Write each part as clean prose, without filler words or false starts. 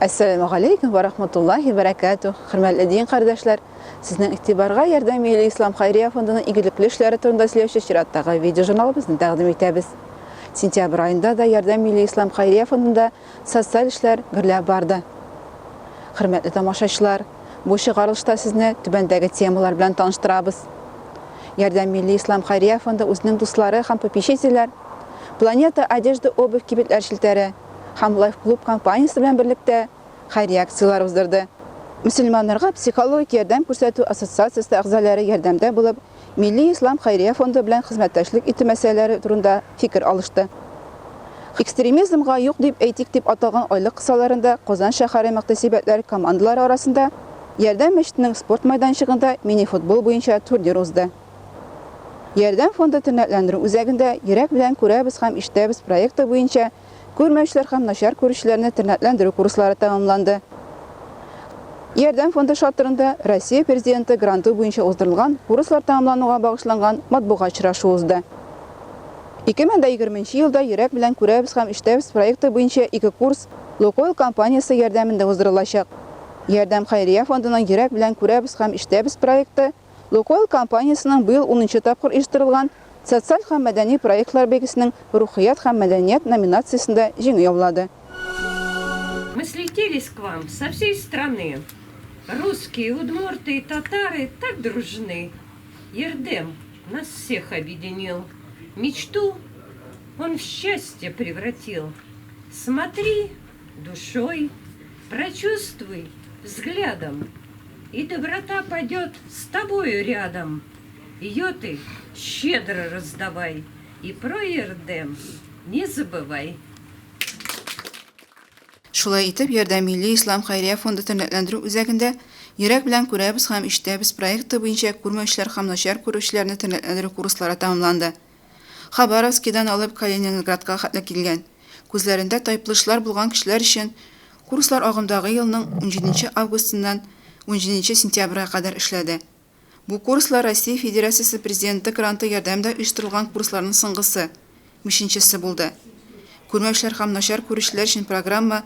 Assalamu alaikum wa rahmatullahi wa barakatuh. Hürmetli din kardeşler, sizin itibarga Yardım Milli İslam Hayriye Fondu'nun igilikli işleri turunda söyleyişi şirattagi video jurnalımızı təqdim etəbiz. Sentyabr ayında da Yardım Milli İslam Hayriye Fondu'nda sosyal işler gürləb bardı. Hürmetli tamaşaçılar, bu çıkarılışta sizni tübendəgi temalar bilen tanıştırabız. Yardım Milli İslam Hayriye Fondu özünün dostları ham popişetçiler, Planeta Adejda Obuv kibitler şilteri, ham Life Club kampaniyası bilen birlikte hayriye aksiyalar uzdurdu. Müslümanlarga psikologik yardım ko'rsatuv assotsiatsiyasi a'zolari yordamda bo'lib, Milliy Islom Xayriya Fondi bilan xizmatdoshlik etish masalalari turida fikr olishdi. Ekstremizmga yo'q deb aytik deb atalgan oylik qissalarında Qozon shahar muhtasibatlar komandalari orasida Yordam masjidining sport maydonchig'ida mini futbol bo'yicha turnir o'zdi. Yordam fondi ternatlantiruv o'zagida yurak bilan ko'ramiz ham ishtamiz proyekti bo'yicha ko'rmovchilar ham nashar ko'rishlarini ternatlantiruv kurslari tamomlandi. Yordam fondi şartlarında Rossiya prezidenti granti bo'yicha o'zdirilgan kurslar tamomlanuga bag'ishlangan matbuot uchrashuvi o'zdi. 2020 yilda yurak bilan ko'ramiz ham ishtamiz proyekti bo'yicha ikki kurs Lukoil kompaniyasi yordamida o'zdirilajak. Yordam Xayriya fondining yurak bilan ko'ramiz ham ishtamiz proyekti Lukoil kompaniyasining bu yil 10-tapqir uyushtirilgan sotsial ham madaniy proyektlar belgisining ruhiyat ham madaniyat nominatsiyasida jeng yo'lladi. Мы слетелись к вам со всей страны. Русские, удмурты и татары так дружны. Ярдем нас всех объединил. Мечту он в счастье превратил. Смотри душой, прочувствуй взглядом, и доброта пойдет с тобою рядом. Ее ты щедро раздавай, и про Ярдем не забывай. Шулай итеп, Ярдәм Милли Ислам Хайрия Фонды тәрнәтләндерү үзәгендә Йөрәк белән күрәбез һәм ишетәбез проекты буенча күрмәүчеләр һәм начар күрүчеләрне тәрнәтләндерү курслары тәмамланды. Хабаровскидан алып Калининградка хәтле килгән. Күзләрендә тайплышлар булган кешеләр өчен курслар агымдагы елның 17 августыннан 17 сентябрга кадәр эшләде. Бу курслар Россия Федерациясе президенты гранты ярдәмендә оештырылган курсларның соңгысы, 5-нчесе булды. Күрмәүчеләр һәм начар күрүчеләр өчен программа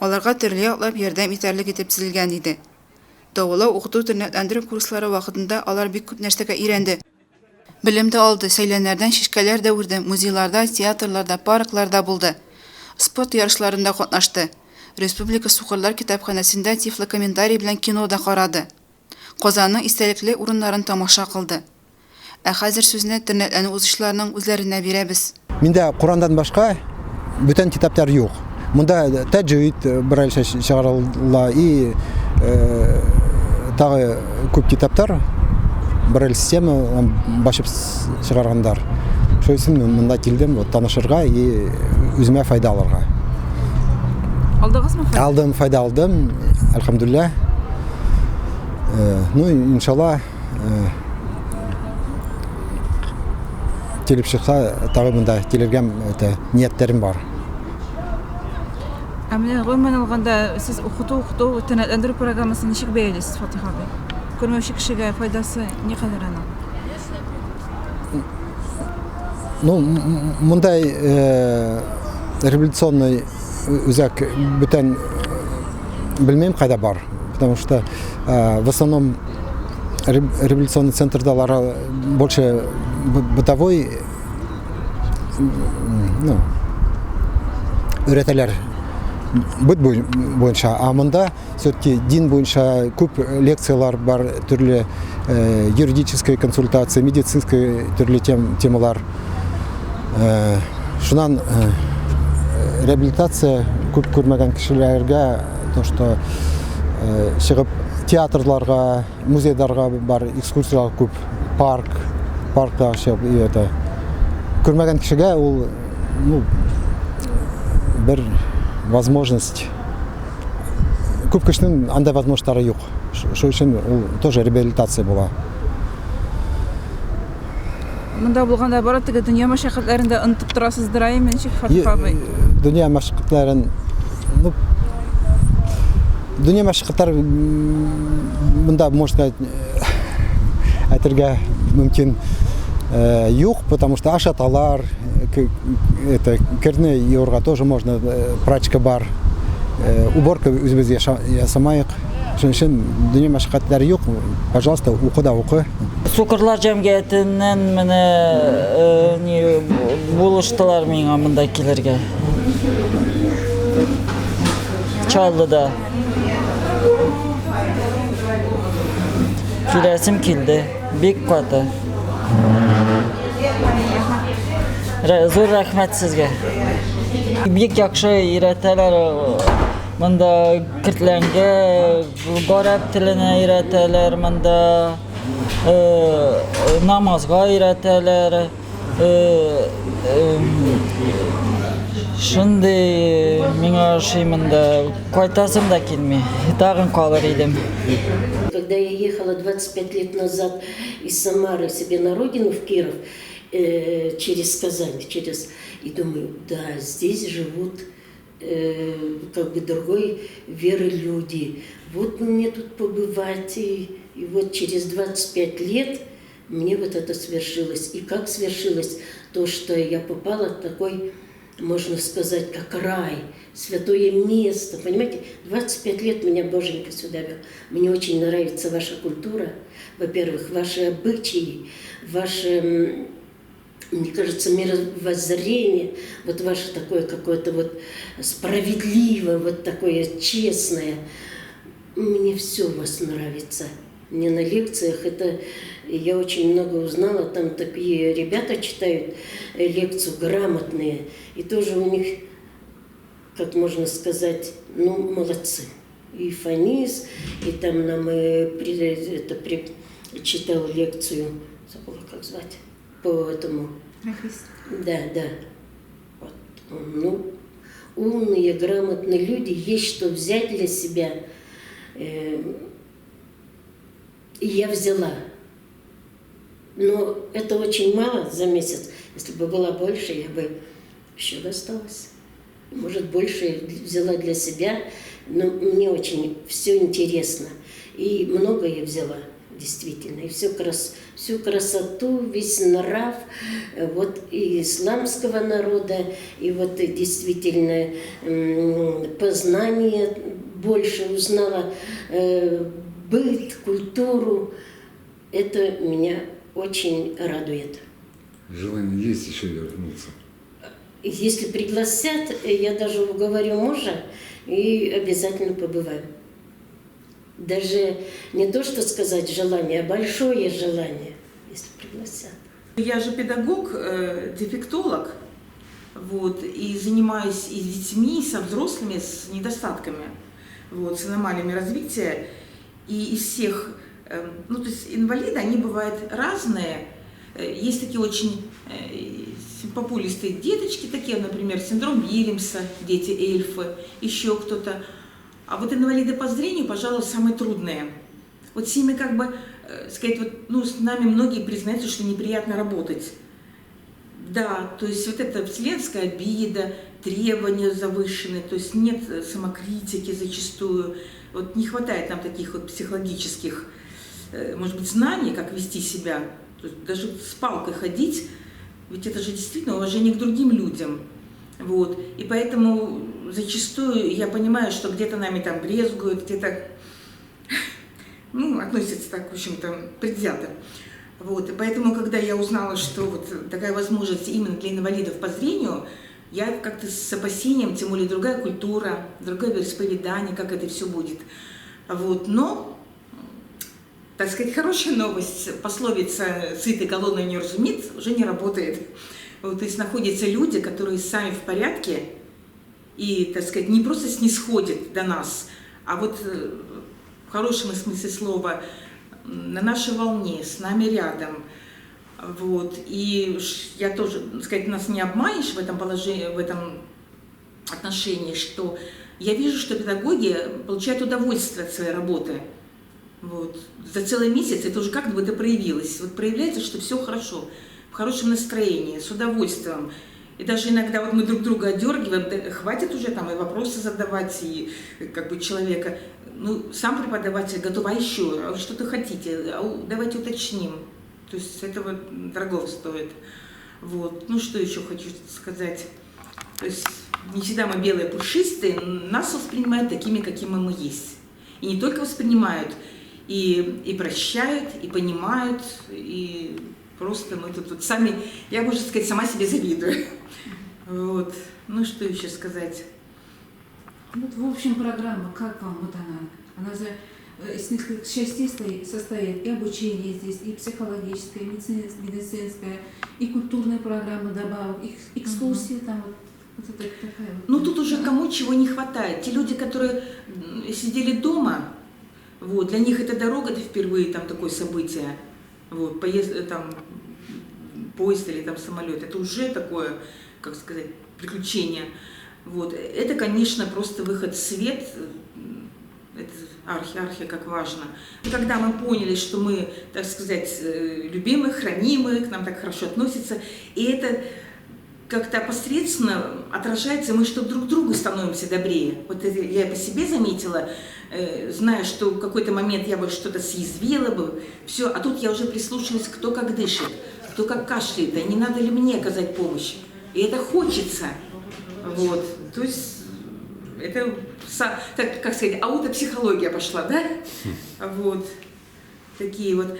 аларга төрле яклап ярдәм итәрлек итеп төзелгән иде. Давылау укыту тәрнәтләндерү курслары вакытында алар бик күп нәрсәгә өйрәнде. Белемдә алды, сәйләннәрдән шишкәләр дә үрде, музейларда, театрларда, паркларда булды. Спорт ярышларында катнашты. Республика Сукырлар китапханәсендә тифлокомментарий белән кинода карады. Казанның истәлекле урыннарын тамаша кылды. Ә хәзер сүзне тәрнәтләнү узышларының үзләренә бирәбез. Миндә Курандан башка бүтән китаптар юк. Монда таҗвид берәүчә чыгарыла и тагы күп китаптар берәү система башып чыгаргандар. Шуның өчен монда килдем, танышырга и үземә файда алырга. Алдыгызмы? Алдым, файда алдым, әлхәмдүлилләh. Ну, иншалла, килеп чыкса, тагы монда килергә ниятләрем бар. Әмма гомумән алганда сез укыту тәрнәтләндерү программасын ничек бәялисез, Фатиха абый? Күрмәүче кешегә файдасы ни кадәр аның? Ну, мондай революционный үзәк бүтән белмәйм кайда бар, потому что в основном революционный центрдалар больше бытовой, ну, өйрәтәләр бит буенча, а монда все-таки дин буенча күп лекциялар бар, төрле юридическая консультация, медицинская төрле темалар. Шуннан реабилитация күп күрмәгән кешеләргә, то что чыгып театрларга, музейларга бар, экскурсиялар күп, паркта чыгып и это күрмәгән кешегә ул, ну, бер возможность. Күп кешенең андай возможностьлары юк. Шуның өчен ул тоже реабилитация була. Монда булганда бары теге дөнья мәшәкатьләрендә онытып торасыздыр ай, менчик Фатиха абый. Дөнья мәшәкатьләрен, ну, дөнья мәшәкатьләр монда можно әйтергә мөмкин юк, потому что ашаталар, это керне юрга тоже можно, прачка бар, уборка үзебез ясамайык. Шуның өчен дөнья мәшәкатьләре юк. Пожалуйста, укы да укы. Сукырлар җәмгыятеннән менә ни булыштылар миңа монда килергә. Чаллыда. Киләсем килде. Бик каты. Зур рәхмәт сезгә. Бик яхшы өйрәтәләр. Монда кертләнгә, гарәп теленә өйрәтәләр, монда намазга өйрәтәләр. Шундый миңа ошый монда кайтасым да килми. Тагын калыр идем. Когда я ехала 25 лет назад из Самары себе на родину в Киров, через Казань, и думаю, да, здесь живут как бы другой веры люди. Вот мне тут побывать, и вот через 25 лет мне вот это свершилось. И как свершилось то, что я попала в такой, можно сказать, как рай, святое место, понимаете? 25 лет меня Боженька сюда вел. Мне очень нравится ваша культура, во-первых, ваши обычаи, ваше, мне кажется, мировоззрение, вот ваше такое какое-то вот справедливое, вот такое честное. Мне все у вас нравится. Мне на лекциях это я очень много узнала. Там такие ребята читают лекцию грамотные, и тоже у них, как можно сказать, ну, молодцы. И Фанис, и там нам читал лекцию, забыла, как звать, по этому. Да. Вот. Ну, умные, грамотные люди, есть что взять для себя. И я взяла. Но это очень мало за месяц. Если бы было больше, я бы еще досталась. Может, больше взяла для себя. Но мне очень все интересно. И много я взяла, действительно. И всю красоту, весь нрав вот и исламского народа, и вот и действительно познание больше узнала, быт, культуру. Это меня очень радует. Желание есть еще вернуться? Если пригласят, я даже уговорю мужа и обязательно побываю. Даже не то, что сказать желание, а большое желание, если пригласят. Я же педагог, дефектолог, вот, и занимаюсь и с детьми, и со взрослыми с недостатками, вот, с аномалиями развития. И из всех, ну, то есть инвалиды, они бывают разные. Есть такие очень популистые деточки, такие, например, синдром Вильямса, дети-эльфы, еще кто-то. А вот инвалиды по зрению, пожалуй, самые трудные. Вот с ними как бы, сказать, вот, ну, с нами многие признаются, что неприятно работать. Да, то есть вот это вселенская обида, требования завышенные, то есть нет самокритики зачастую. Вот не хватает нам таких вот психологических, может быть, знаний, как вести себя. То есть даже с палкой ходить, ведь это же действительно уважение к другим людям. Вот. И поэтому зачастую я понимаю, что где-то нами там брезгуют, где-то, ну, относятся так, в общем-то, предвзято. Вот. И поэтому, когда я узнала, что вот такая возможность именно для инвалидов по зрению, я как-то с опасением, тем более другая культура, другое вероисповедание, как это все будет. Вот. Но, так сказать, хорошая новость, пословица «сытый голодный не разумит» уже не работает. Вот, то есть находятся люди, которые сами в порядке и, так сказать, не просто снисходят до нас, а вот в хорошем смысле слова на нашей волне, с нами рядом. Вот. И я тоже, так сказать, нас не обманешь в этом положении, в этом отношении, что я вижу, что педагоги получают удовольствие от своей работы. Вот. За целый месяц это уже как бы это проявилось. Вот проявляется, что все хорошо, в хорошем настроении, с удовольствием. И даже иногда вот мы друг друга одергиваем, да, хватит уже там и вопросы задавать, и как бы человека, ну, сам преподаватель готов, а еще, а что-то хотите, давайте уточним. То есть этого дорого стоит. Вот. Ну, что еще хочу сказать. То есть не всегда мы белые пушистые, нас воспринимают такими, какими мы есть. И не только воспринимают, и прощают, и понимают, и просто мы тут сами, я, можно сказать, сама себе завидую. Вот. Ну, что еще сказать? Вот, в общем, программа, как вам вот она? Она же из нескольких частей состоит, и обучение здесь, и психологическое, и медицинское, и культурная программа добавок, и экскурсии там вот такая вот. Ну, тут уже кому чего не хватает. Те люди, которые сидели дома, вот, для них эта дорога, это впервые там такое событие, вот, поезд или там самолет, это уже такое, как сказать, приключение. Вот. Это, конечно, просто выход в свет, это архи как важно. И когда мы поняли, что мы, так сказать, любимы, хранимы, к нам так хорошо относятся, и это как-то посредственно отражается, мы что друг другу становимся добрее. Вот это я по себе заметила, зная, что в какой-то момент я бы что-то съязвила бы, все, а тут я уже прислушалась, кто как дышит, кто как кашляет, а не надо ли мне оказать помощь. И это хочется. Вот. То есть это, так, как сказать, аутопсихология пошла, да? Вот. Такие вот.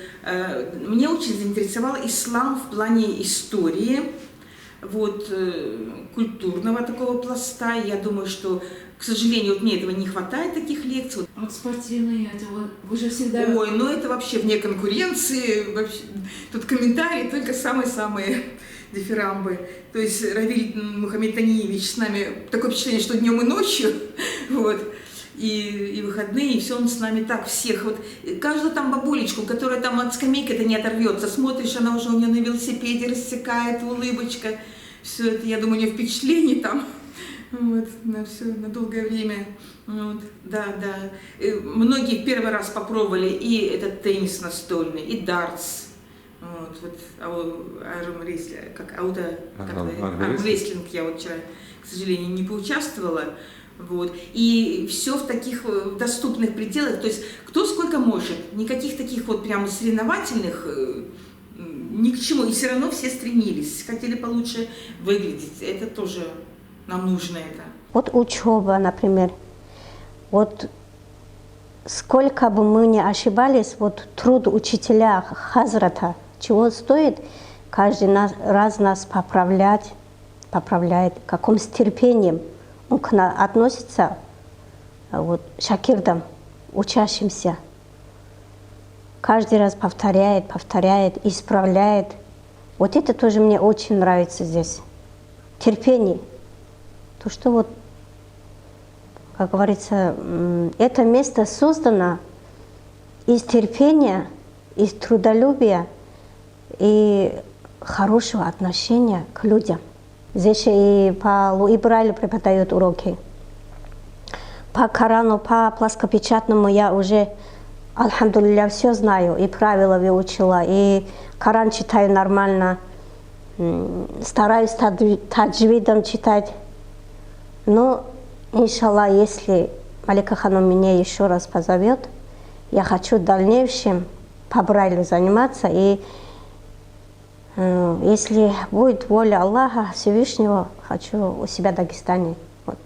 Мне очень заинтересовал ислам в плане истории, вот, культурного такого пласта. Я думаю, что, к сожалению, вот мне этого не хватает, таких лекций. Вот спортивные, это вот, вы же всегда... Ой, ну это вообще вне конкуренции, вообще, тут комментарии только самые-самые дифирамбы. То есть Равиль Мухаммед Таниевич с нами, такое впечатление, что днем и ночью, вот, и выходные, и все он с нами так, всех, вот, каждую там бабулечку, которая там от скамейки-то не оторвется, смотришь, она уже у нее на велосипеде рассекает, улыбочка, все это, я думаю, у нее впечатление там, вот, на все, на долгое время, вот, да. И многие первый раз попробовали и этот теннис настольный, и дартс, вот армрестлинг я вот вчера, к сожалению, не поучаствовала, вот, и все в таких доступных пределах, то есть кто сколько может, никаких таких вот прямо соревновательных ни к чему, и все равно все стремились, хотели получше выглядеть, это тоже нам нужно это. Вот учеба, например, вот сколько бы мы ни ошибались, вот труд учителя, хазрата, чего стоит, каждый раз нас поправляет, каким с терпением он к нам относится, вот, шакирдам, учащимся. Каждый раз повторяет, исправляет. Вот это тоже мне очень нравится здесь. Терпение. То, что вот, как говорится, это место создано из терпения, из трудолюбия и хорошего отношения к людям. Здесь и по Луи Брайлю преподают уроки. По Корану, по плоскопечатному я уже, альхамдулилля, все знаю, и правила выучила, и Коран читаю нормально, стараюсь таджвидом читать. Но, иншаллах, если Малика Ханум меня еще раз позовет, я хочу в дальнейшем по Брайлю заниматься, и если будет воля Аллаха Всевышнего, хочу у себя в Дагестане вот,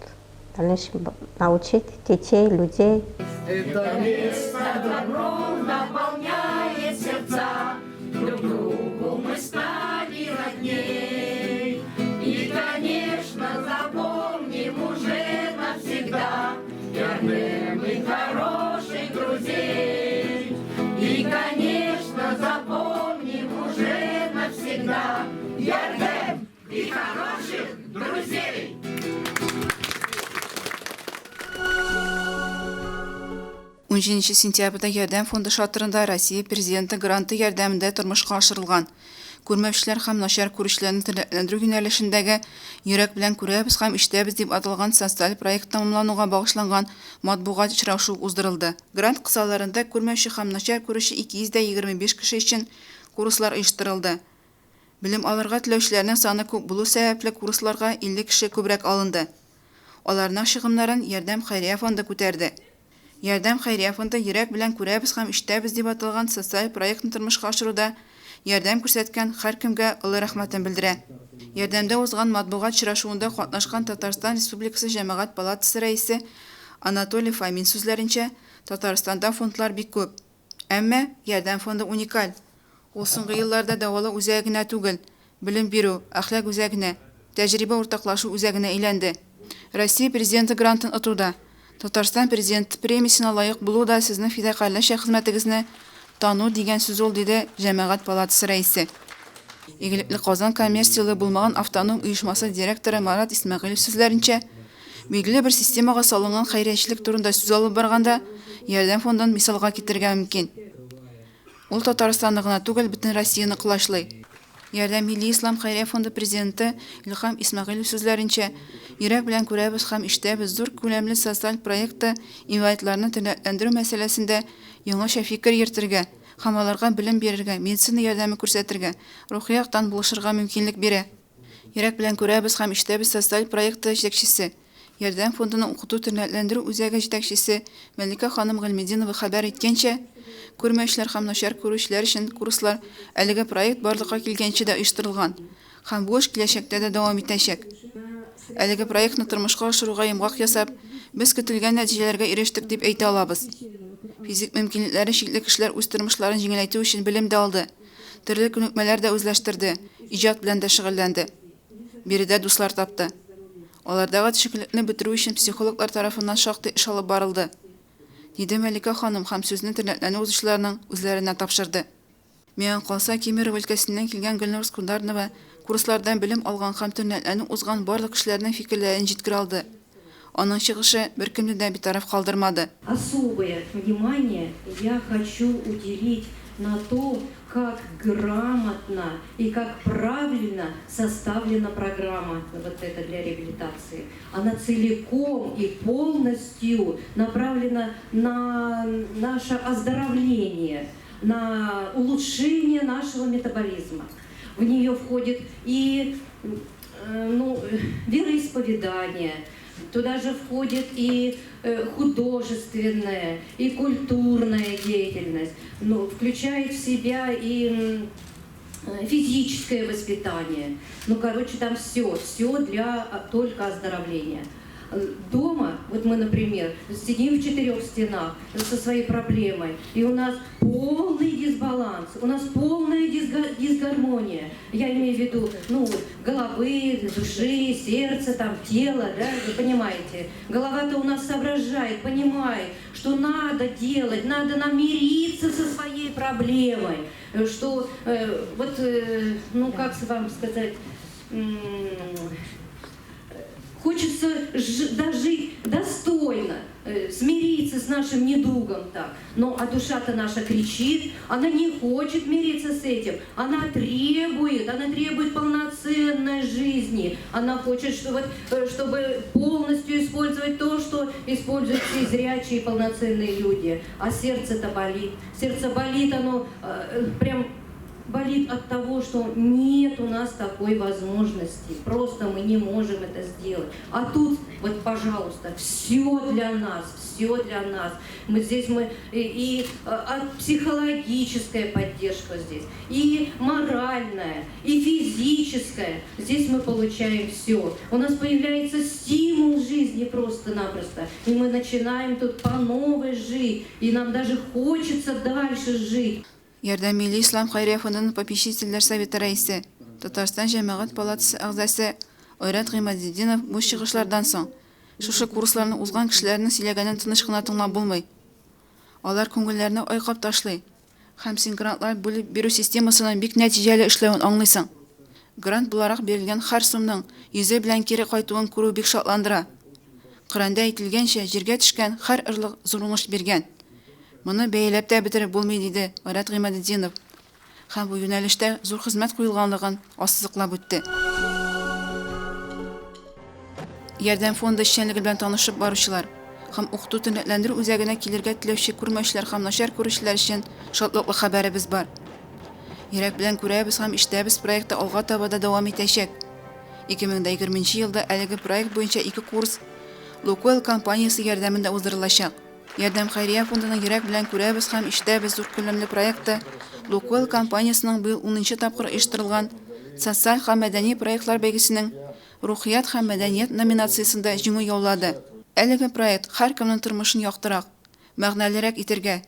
в дальнейшем научить детей, людей. Это место добром наполняет сердца, друг другу мы стали родней. И, конечно, запомним уже навсегда верным и хороших друзей. И, конечно, запомним уже навсегда верным и хороших друзей. 17 сентябрьдә Ярдәм фонды шатырында Россия президенты гранты ярдәмендә тормышка ашырылган күрмәүчеләр һәм начар күрүчеләрне терлекләндерү юнәлешендәге йөрәк белән күрәбез һәм ишетәбез дип аталган социаль проект тәмамлануга багышланган матбугат очрашу уздырылды. Грант кысаларында күрмәүче һәм начар күрүче 225 кеше өчен курслар оештырылды. Белем алырга теләүчеләрнең саны күп булу сәбәпле курсларга 50 кеше күбрәк алынды. Аларның чыгымнарын Ярдәм Хәйрия фонды күтәрде. Ярдәм Хәйрия фонды йөрәк белән күрәбез һәм ишетәбез дип аталган социаль проектны тормышка ашыруда ярдәм күрсәткән һәркемгә олы рәхмәтен белдерә. Ярдәмдә узган матбугат очрашуында катнашкан Татарстан Республикасы Җәмәгать палатасы рәисе Анатолий Фомин сүзләренчә, Татарстанда фондлар бик күп. Әмма ярдәм фонды уникаль. Ул соңгы елларда дәвалау үзәгенә түгел, белем бирү, әхлак үзәгенә, тәҗрибә уртаклашу үзәгенә әйләнде. Россия президенты грантын отуда. Татарстан президенты премиясенә лаек булу да сезнең фидакарьлек хезмәтегезне тану дигән сүз ул, диде Җәмәгать палатасы рәисе. Игелекле Казан коммерцияле булмаган автоном оешмасы директоры Марат Исмәгыйлев сүзләренчә, билгеле бер системага салынган хәйриячелек турында сүз алып барганда, ярдәм фондын мисалга китергә мөмкин. Ул Татарстанны гына түгел, бөтен Россияны кылачлый. Ярдәм Милли Ислам хәйрия фонды президенты Илһам Исмәгыйлев сүзләренчә, йөрәк белән күрәбез һәм ишетәбез зур күләмле социаль проектта инвалидларны тернәкләндерү мәсьәләсендә яңаша фикер йөртергә һәм аларга белем бирергә, медицина ярдәме күрсәтергә, рухи яктан булышырга мөмкинлек бирә. Йөрәк белән күрәбез һәм ишетәбез социаль проекты җитәкчесе, ярдәм фондының укыту тернәкләндерү үзәге җитәкчесе Мәликә ханым Гыйльметдинова хәбәр иткәнчә, күрмәүчеләр һәм начар күрүчеләр өчен курслар әлеге проект барлыкка килгәнче дә оештырылган һәм бу эш киләчәктә дә дәвам итәчәк. Әлеге проектны тормышка ашыруга йомгак ясап, без көтелгән нәтиҗәләргә ирештек дип әйтә алабыз. Физик мөмкинлекләре чикле кешеләр үз тормышларын җиңеләйтү өчен белем дә алды, төрле күнекмәләр дә үзләштерде, иҗат белән дә шөгыльләнде. Биредә дуслар тапты. Алардагы төшенкелекне бетерү өчен психологлар тарафыннан шактый эш алып барылды, диде Мәликә ханым һәм сүзне тернәкләнү узучыларның үзләренә тапшырды. Миңа калса, Кемерово өлкәсеннән килгән Гөлнур Скундарнова курслардан белем алган һәм тернәкләнү узган барлык кешеләрнең фикерләрен җиткерә алды. Аның чыгышы беркемне дә битараф калдырмады. Особое внимание я хочу уделить на то, как грамотно и как правильно составлена программа вот эта для реабилитации. Она целиком и полностью направлена на наше оздоровление, на улучшение нашего метаболизма. В нее входит и вероисповедание, туда же входит и художественная, и культурная деятельность, но включает в себя и физическое воспитание. Там все для только оздоровления. Дома, вот мы, например, сидим в 4 стенах со своей проблемой, и у нас полный дисбаланс, у нас полная дисгармония. Я имею в виду, головы, души, сердца, тела, да, вы понимаете. Голова-то у нас соображает, понимает, что надо делать, надо нам мириться со своей проблемой, что, как вам сказать, хочется дожить достойно, смириться с нашим недугом так. А душа-то наша кричит, она не хочет мириться с этим, она требует полноценной жизни, она хочет, чтобы полностью использовать то, что используют все зрячие полноценные люди. А сердце-то болит. Сердце болит, оно прям болит от того, что нет у нас такой возможности. Просто мы не можем это сделать. А тут, пожалуйста, все для нас. И психологическая поддержка здесь, и моральная, и физическая. Здесь мы получаем все. У нас появляется стимул жизни просто-напросто. И мы начинаем тут по новой жить. И нам даже хочется дальше жить. Ярдәм Милли Ислам хәйрия фондының попечительләр советы рәисе, Татарстан Җәмәгать палатасы әгъзасы Айрат Гыйльметдинов бу чыгышлардан соң шушы курсларны узган кешеләрнең сөйләгәнен тыныч кына тыңлап булмый. Алар күңелләрне айкап ташлый һәм син грантлар бүлеп бирү системасының бик нәтиҗәле эшләвен аңлыйсың. Грант буларак бирелгән һәр сумның йөзе белән кире кайтуын күрү бик шатландыра. Коръәндә әйтелгәнчә, җиргә төшкән һәр ырлык зур уңыш биргән. Моны бәяләп тә бетереп булмый, диде Айрат Гыйльметдинов. Һәм бу юнәлештә зур хезмәт куелганлыгын ассызыклап үтте. Ярдәм фонды эшчәнлеге белән танышып баручылар һәм укыту тернәкләндерү үзәгенә килергә теләүче күрмәүчеләр һәм начар күрүчеләр өчен шатлыклы хәбәребез бар. Йөрәк белән күрәбез һәм ишетәбез проекты алга таба да дәвам итәчәк. 2020 елда әлеге проект буенча 2 курс Лукойл компаниясе ярдәмендә уздырылачак. Ярдәм Хәйрия фондының Йөрәк белән күрәбез һәм ишетәбез зур күләмле проекты Лукойл компаниясының быел 10-нчы тапкыр оештырылган социаль һәм мәдәни проектлар бәйгесенең Рухият һәм мәдәният номинациясендә җиңү яулады. Әлеге проект һәркемнең тормышын яктырак, мәгънәлерәк итәргә,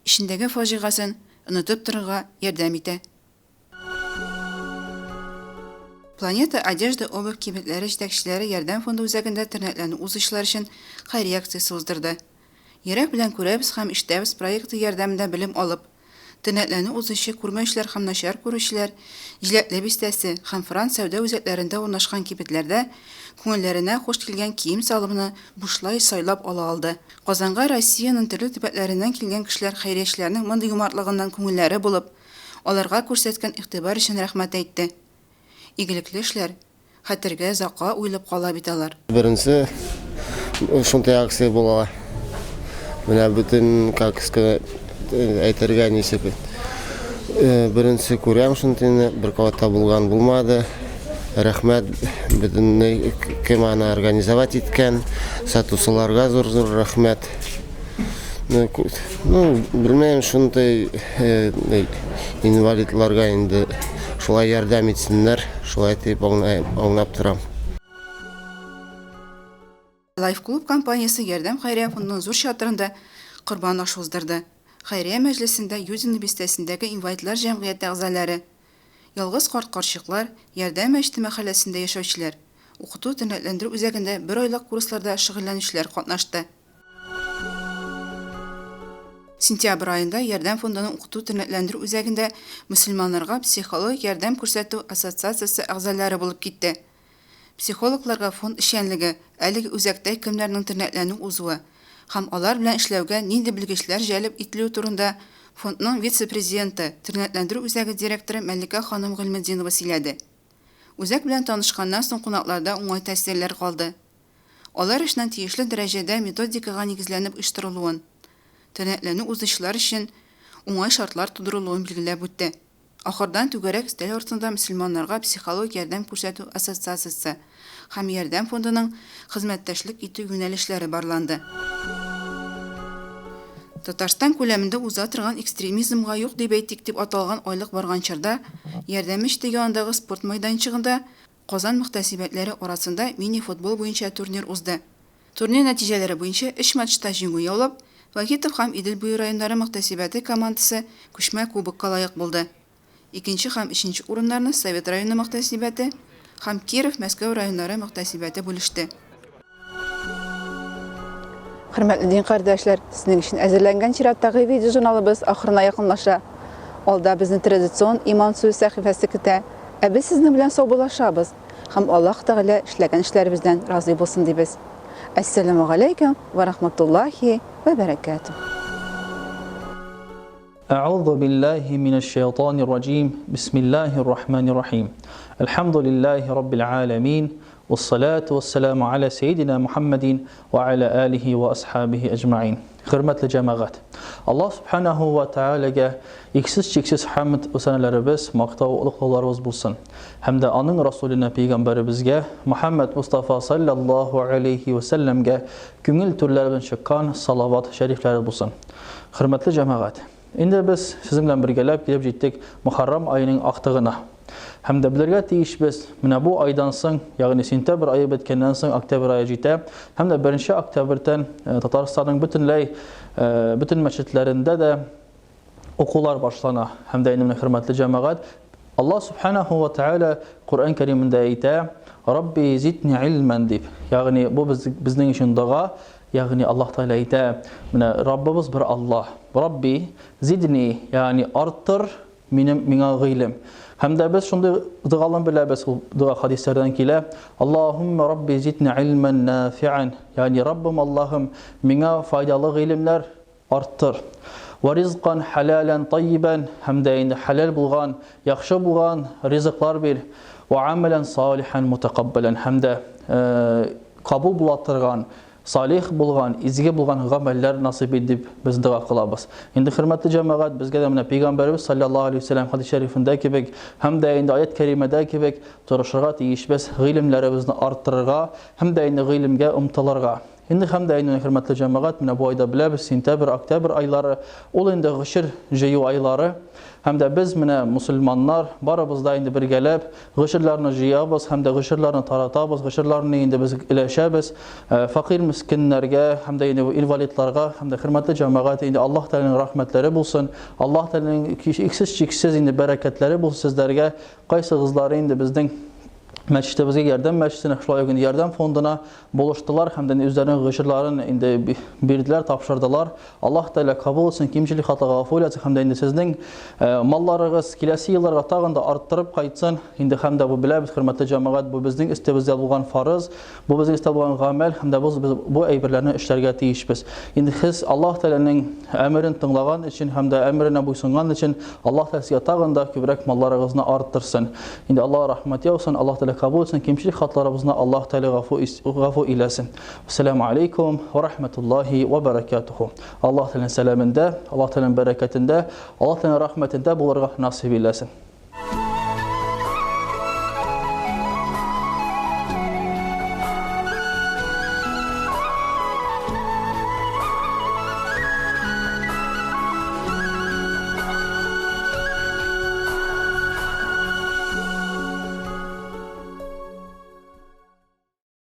ишендәге фаҗигасын онытып торырга ярдәм итә. Планета одежда обувь кибетләре җитәкчеләре ярдәм фонды үзәгендә тернәкләнү узышлар өчен хәйрия акциясе уздырды. Йөрәк белән күрәбез һәм ишетәбез проекты ярдәмендә белем алып, тернәкләнү узышы күрмәүчеләр һәм начар күрүчеләр Җиләкле бистәсе һәм Франц сәүдә үзәкләрендә урнашкан кибетләрдә күңелләренә хуш килгән кием салымны бушлай сайлап ала алды. Казанга Россиянең төрле төбәкләреннән килгән кешеләр хәйриячеләрнең мондый юмартлыгыннан күңелләре булып, аларга күрсәткән игътибар өчен рәхмәт әйтте. Игелекле эшләр хәтергә зака уйлап кала бит алар. Беренче шундай акция була. Менә бөтен как сказать әйтергә ничек. Беренче күрәм шундай бер каватта булган булмады. Рәхмәт бөтен кем аны организовать иткән, сатучыларга зур рәхмәт. Белмәйм, шундай инвалидларга инде шулай ярдәм итсеннәр, шулай дип аңлап торам. Life Club компаниясе Ярдәм Хәйрия фондының зур чатырында корбан ашы уздырды. Хәйрия мәҗлесендә Юдин бистәсендәге инвалидлар җәмгыяте әгъзалары, ялгыз карт-карчыклар, Ярдәм мәчете мәхәлләсендә яшәүчеләр, укыту тернәкләндерү үзәгендә бер айлык курсларда шөгыльләнүчеләр катнашты. Сентябрь айында Ярдәм фондының укыту тернәкләндерү үзәгендә мөселманнарга психологик ярдәм күрсәтү ассоциациясе әгъзалары булып китте. Психологларга фонд эшчәнлеге, әлеге үзәктә кемнәрнең тернәкләнү узуы һәм алар белән эшләүгә нинди белгечләр җәлеп ителү турында фондның вице-президенты, тернәкләндерү үзәге директоры Мәликә ханым Гыйльметдинова сөйләде. Үзәк белән танышканнан соң кунакларда уңай тәэсирләр калды. Алар эшнең тиешле дәрәҗәдә методикага нигезләнеп оештырылуын, тернәкләнү узышлар өчен уңай шартлар тудырылуын билгеләп үтте. Ахырдан түгәрәк өстәл артында мөселманнарга психологик ярдәм күрсәтү ассоциациясе һәм Ярдәм фондының хезмәттәшлек итү юнәлешләре барланды. Татарстан күләмендә уза торган экстремизмга юк дип әйтик дип аталган айлык барган чорда Ярдәм мәчете янындагы спорт мәйданчыгында Казан мөхтәсибәтләре арасында мини-футбол буенча турнир узды. Турнир нәтиҗәләре буенча 3 матчта җиңү яулап, Вахитов һәм Идел буе районнары мөхтәсибәте командасы күчмә кубокка лаек булды. Икенче һәм өченче урыннарны Совет районы мөхтәсибәте һәм Киров, Мәскәү районнары мөхтәсибәте бүлеште. Хөрмәтле дин кардәшләр, сезнең өчен әзерләнгән чираттагы видео журналыбыз ахырына якынлаша. Алда безне традицион иман сүз сәхифәсе көтә. Ә без сезнең белән саубуллашабыз һәм Аллаһ Тәгалә эшләгән эшләребездән разый булсын дибез. Ассаламу алейкум ва рахматуллахи ва баракатух. أعوذ بالله من الشيطان الرجيم بسم الله الرحمن الرحيم الحمد لله رب العالمين والصلاة والسلام على سيدنا محمد وعلى آله وأصحابه أجمعين Hürmetli cemaat, Allah subhanahu wa ta'alaga eksiz cheksiz hamd va sanolarimiz, maqtov ulug'larimiz bo'lsin. Hamda onun Rasulina Peygamberimizga Muhammad Mustafa sallallahu alayhi va sallamga ko'ngil turlaridan chiqqan salovat shariflari bo'lsin. Hurmatli cemaat, endi biz siz bilan birgalab kelib jetdik Muharram oyining aqtig'ina. Hamda bilirga tegishimiz mana bu oydan so'ng, ya'ni sentabr oyi bitgandan so'ng oktyabr oyi jeta, hamda 1-oktyabrdan Tataristonning bütün masjidlarında da o'quvlar boshlana. Hamda endi hurmatli jamoat, Alloh subhanahu va taala Qur'on Karimida ayta: "Robbi zidni ilman" deb. Ya'ni bu bizning uchun duo. Ya'ni Alloh taala ayta, mana Robbimiz bir Alloh. Robbi zidni, ya'ni orttir menga ilm. Hamda biz shunday duolarni bilamiz, duo hadislardan kelib, Allohumma robbi zidni ilman nafi'an, ya'ni Robbim Allohim menga foydali ilmlar orttir. Va rizqan halalan tayyiban, hamda endi halal bo'lgan, yaxshi bo'lgan rizqlar ber. Va amalan solihan mutaqabbalan, hamda qabul bo'latirgan, salih bo'lgan, izgi bo'lgan amallar nasib etib biz duo qilamiz. Endi hurmatli jamoat, bizga mana Payg'ambarimiz sallallohu alayhi vasallam hadis sharifida kebek, hamda endi oyat karimada kebek turishga tegishimiz ilmlarimizni orttirishga, hamda endi ilmga umtilarga. Инде һәм дә инде хөрмәтле җәмәгать, менә бу айда беләбез, сентябрь, октябрь айлары, ул инде гышыр җыю айлары. Һәм дә без менә мусульманнар барыбыз да инде бергәләп гышырларны җыябыз, һәм дә гышырларны таратабыз, гышырларны инде без иләшәбез. Фақир мискиннәргә, һәм дә инде инвалидларга, һәм дә хөрмәтле җәмәгать, инде Аллаһ Тәгаләнең рәхмәтләре булсын. Аллаһ Тәгаләнең иксез-чиксез инде бәрәкәтләре булсын сезләргә. Кайсыгызлары инде безнең мәчетебезгә ярдәм мәчетенә, шулай ук ярдәм фондына булыштылар һәм дә үзләренең гышырларын инде бирделәр, тапшырдылар. Аллаһ Тәгалә кабул итсен, кимчелек хатага гафу итсен һәм дә инде сезнең малларыгыз киләсе елларга тагын да арттырып кайтсын. Инде һәм дә бу беләбез, хөрмәтле җәмәгать, бу безнең истебездә булган фарыз, бу безнең истебездә булган гамәл һәм дә без бу әйберләрне эшләргә тиешбез. Инде сез Аллаһ Тәгаләнең әмерен тыңлаган өчен һәм дә әмеренә буйсынган өчен Аллаһ Тәгалә сезгә тагын да күбрәк малларыгызны арттырсын. Инде Аллаһ рәхмәт яусын, Аллаһ Тәгалә кабул итсен, кимчелек хатларыбызны Аллаһ Тәгалә гафу иләсен. Ассаламу алейкум ва рахматуллахи ва баракатуху. Аллаһ Тәгаләнең сәламендә, Аллаһ Тәгаләнең бәрәкәтендә, Аллаһ Тәгаләнең рәхмәтендә булырга насыйп иләсен.